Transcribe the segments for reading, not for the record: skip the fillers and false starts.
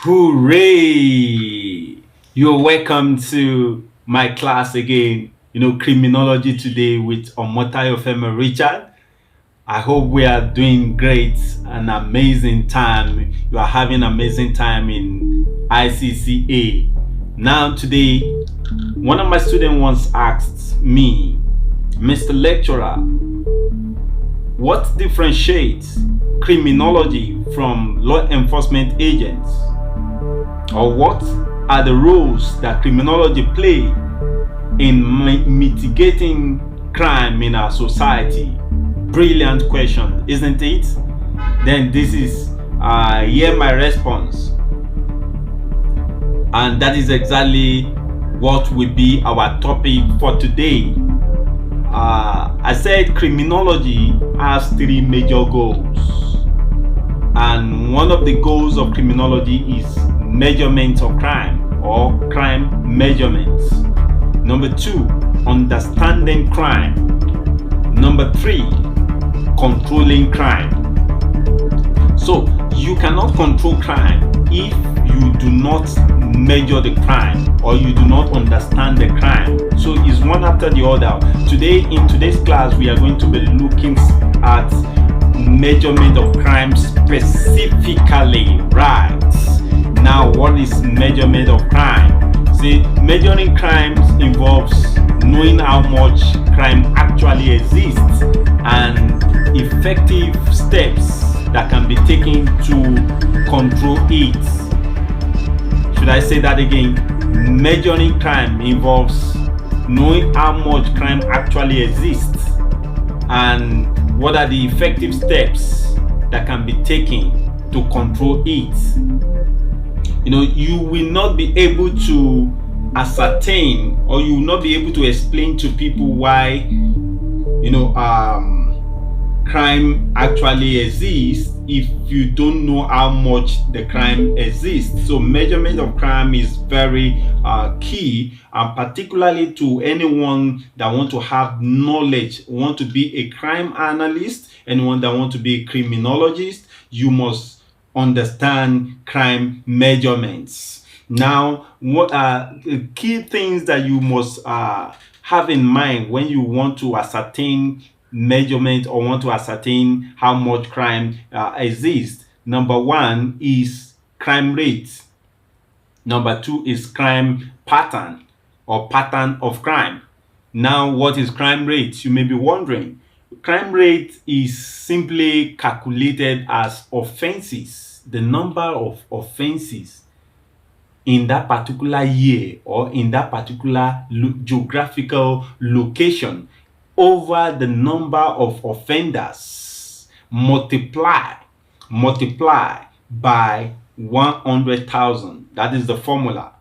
Hooray! You're welcome to my class again. Criminology today with Omotayofemi Richard. I hope we are doing great, an amazing time. You are having an amazing time in ICCA. Now, today, one of my students once asked me, Mr. Lecturer, what differentiates criminology from law enforcement agents? Or what are the roles that criminology play in mitigating crime in our society? Brilliant question, isn't it? Then this is here my response, and that is exactly what will be our topic for today. I said criminology has three major goals, and one of the goals of criminology is measurement of crime or crime measurements. Number two, understanding crime. Number three, controlling crime. So you cannot control crime if you do not measure the crime or you do not understand the crime. So it's one after the other. Today, in today's class, we are going to be looking at measurement of crime specifically. Right now, what is measurement of crime? See, measuring crimes involves knowing how much crime actually exists and effective steps that can be taken to control it. Should I say that again? Measuring crime involves knowing how much crime actually exists and what are the effective steps that can be taken to control it. You will not be able to ascertain, or you will not be able to explain to people why crime actually exists if you don't know how much the crime exists. So measurement of crime is very key, and particularly to anyone that want to have knowledge, want to be a crime analyst, anyone that want to be a criminologist, you must understand crime measurements. Now, what are the key things that you must have in mind when you want to ascertain measurement or want to ascertain how much crime exists? Number one is crime rate. Number two is crime pattern or pattern of crime. Now, what is crime rate? You may be wondering. Crime rate is simply calculated as offenses, the number of offenses in that particular year or in that particular geographical location over the number of offenders multiply by 100,000. That is the formula.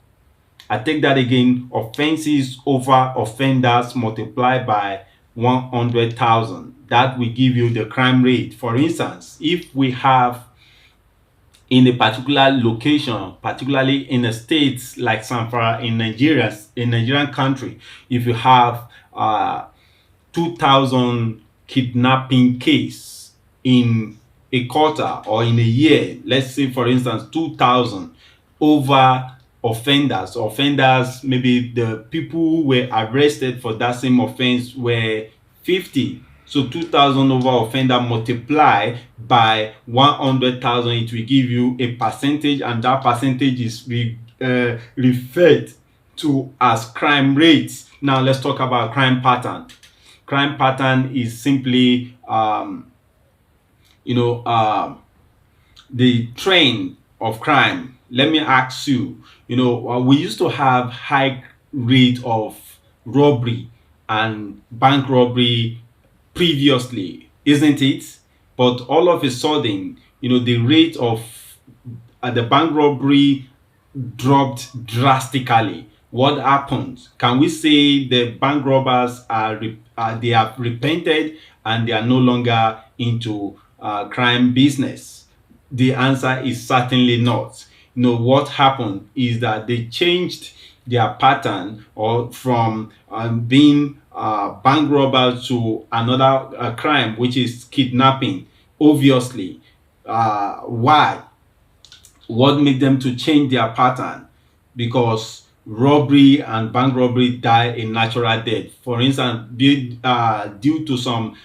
I take that again. Offenses over offenders multiplied by 100,000. That will give you the crime rate. For instance, if we have in a particular location, particularly in a state like Zamfara in Nigeria, in Nigerian country, if you have 2,000 kidnapping case in a quarter or in a year, let's say for instance 2,000 over offenders, maybe the people who were arrested for that same offense were 50. So 2,000 over offender multiply by 100,000, it will give you a percentage, and that percentage is referred to as crime rates. Now let's talk about crime pattern. Crime pattern is simply the trend of crime. Let me ask you, we used to have high rate of robbery and bank robbery previously, isn't it? But all of a sudden, the rate of the bank robbery dropped drastically. What happened? Can we say the bank robbers they have repented and they are no longer into crime business? The answer is certainly not. What happened is that they changed their pattern or from being bank robbers to another crime, which is kidnapping. Obviously, why? what made them to change their pattern? Because robbery and bank robbery die a natural death. For instance, due to some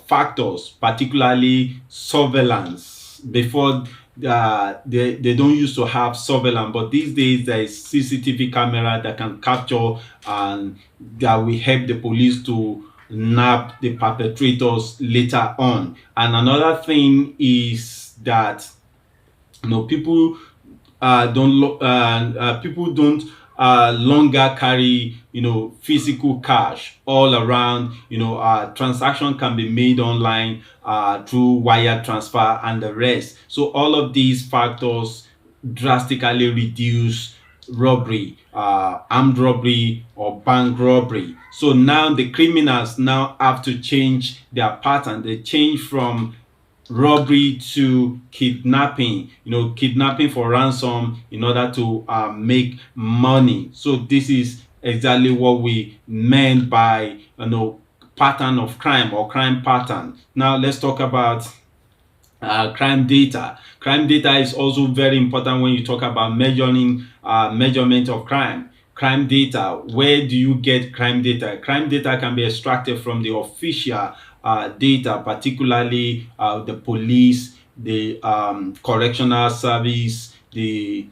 factors, particularly surveillance. Before, they don't used to have surveillance, but these days there is CCTV camera that can capture, and that will help the police to nab the perpetrators later on. And another thing is that, people people don't longer carry, physical cash all around. Transaction can be made online, through wire transfer and the rest. So all of these factors drastically reduce robbery, armed robbery or bank robbery. So now the criminals now have to change their pattern. They change from robbery to kidnapping, kidnapping for ransom in order to make money. So this is exactly what we meant by, pattern of crime or crime pattern. Now let's talk about crime data. Crime data is also very important when you talk about measuring, measurement of crime. Crime data. Where do you get crime data? Crime data can be extracted from the official data, particularly the police, the correctional service, the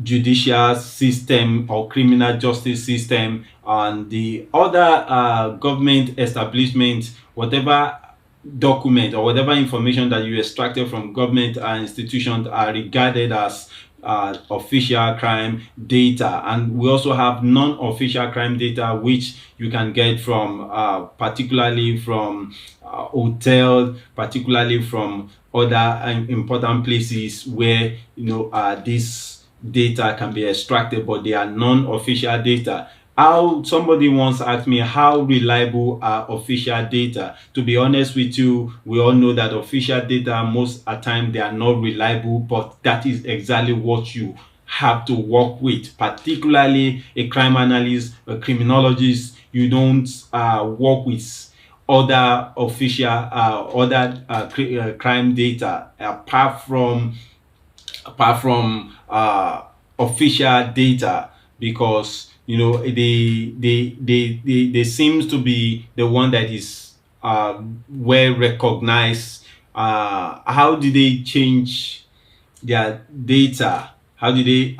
judicial system or criminal justice system, and the other government establishments. Whatever document or whatever information that you extracted from government institutions are regarded as official crime data. And we also have non-official crime data, which you can get from, particularly from hotels, particularly from other important places where, this data can be extracted, but they are non-official data. How Somebody once asked me, how reliable are official data? To be honest with you, we all know that official data, most of the time, they are not reliable, but that is exactly what you have to work with. Particularly a crime analyst, a criminologist, you don't work with other official, crime data, apart from official data, because they seems to be the one that is well recognized. How do they change their data? How do they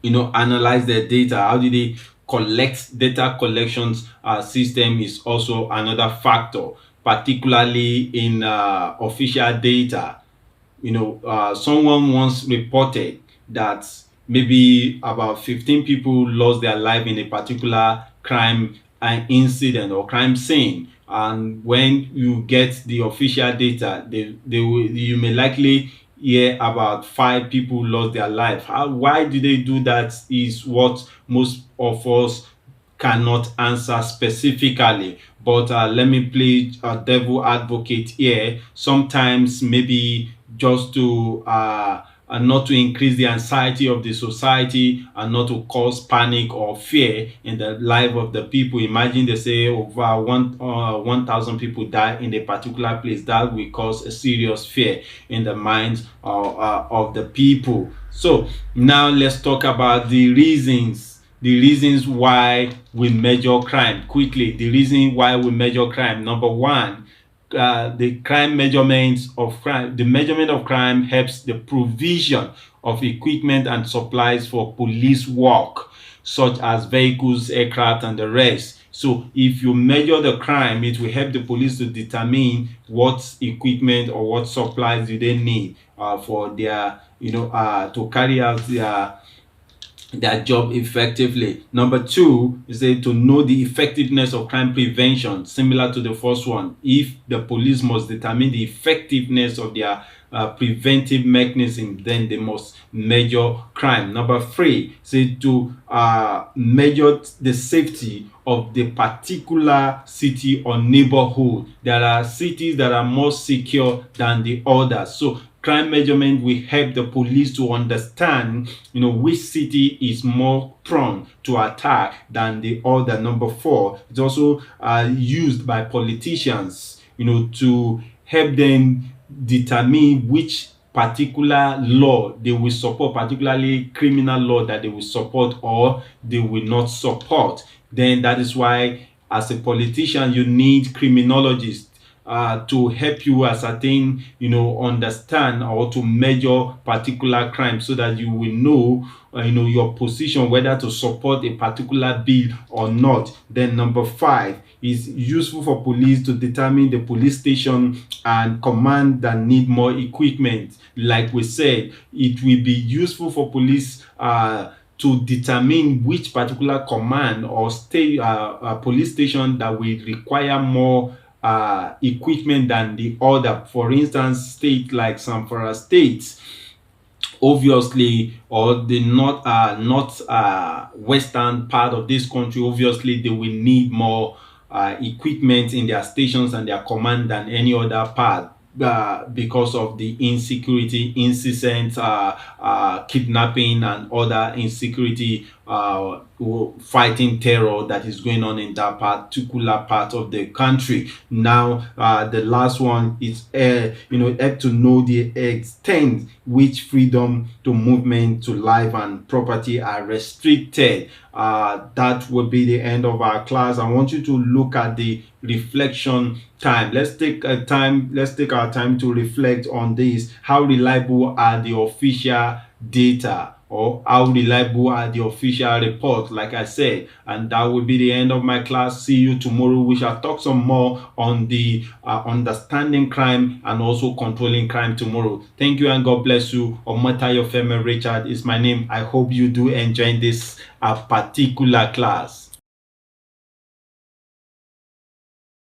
analyze their data? How do they collect data? Collections system is also another factor, particularly in official data. Someone once reported that maybe about 15 people lost their life in a particular crime incident or crime scene. And when you get the official data, you may likely hear about 5 people lost their life. Why do they do that is what most of us cannot answer specifically. But let me play devil advocate here. Sometimes maybe just to and not to increase the anxiety of the society and not to cause panic or fear in the life of the people. Imagine they say over 1,000 people die in a particular place. That will cause a serious fear in the minds of the people. So now let's talk about the reasons why we measure crime quickly. The reason why we measure crime: number one, the measurement of crime helps the provision of equipment and supplies for police work, such as vehicles, aircraft, and the rest. So if you measure the crime, it will help the police to determine what equipment or what supplies do they need for their, to carry out their job effectively. Number two is to know the effectiveness of crime prevention, similar to the first one. If the police must determine the effectiveness of their preventive mechanism, then they must measure crime. Number three is to measure the safety of the particular city or neighborhood. There are cities that are more secure than the others. So crime measurement will help the police to understand, which city is more prone to attack than the other. Number four, it's also used by politicians, to help them determine which particular law they will support, particularly criminal law that they will support or they will not support. Then that is why, as a politician, you need criminologists to help you ascertain, understand or to measure particular crime, so that you will know, your position, whether to support a particular bill or not. Then number 5 is useful for police to determine the police station and command that need more equipment. Like we said, it will be useful for police to determine which particular command or state police station that will require more equipment than the other. For instance, state like Zamfara State, obviously, or the north western part of this country, obviously they will need more equipment in their stations and their command than any other part, because of the insecurity, incessant kidnapping and other insecurity, fighting terror that is going on in that particular part of the country. Now, the last one is, help to know the extent which freedom to movement, to life and property are restricted. That will be the end of our class. I want you to look at the reflection time. Let's take our time to reflect on this. How reliable are the official data, or how reliable are the official reports, like I said? And that will be the end of my class. See you tomorrow. We shall talk some more on the understanding crime and also controlling crime tomorrow. Thank you and God bless you. Omatayo Femi Richard is my name. I hope you do enjoy this particular class.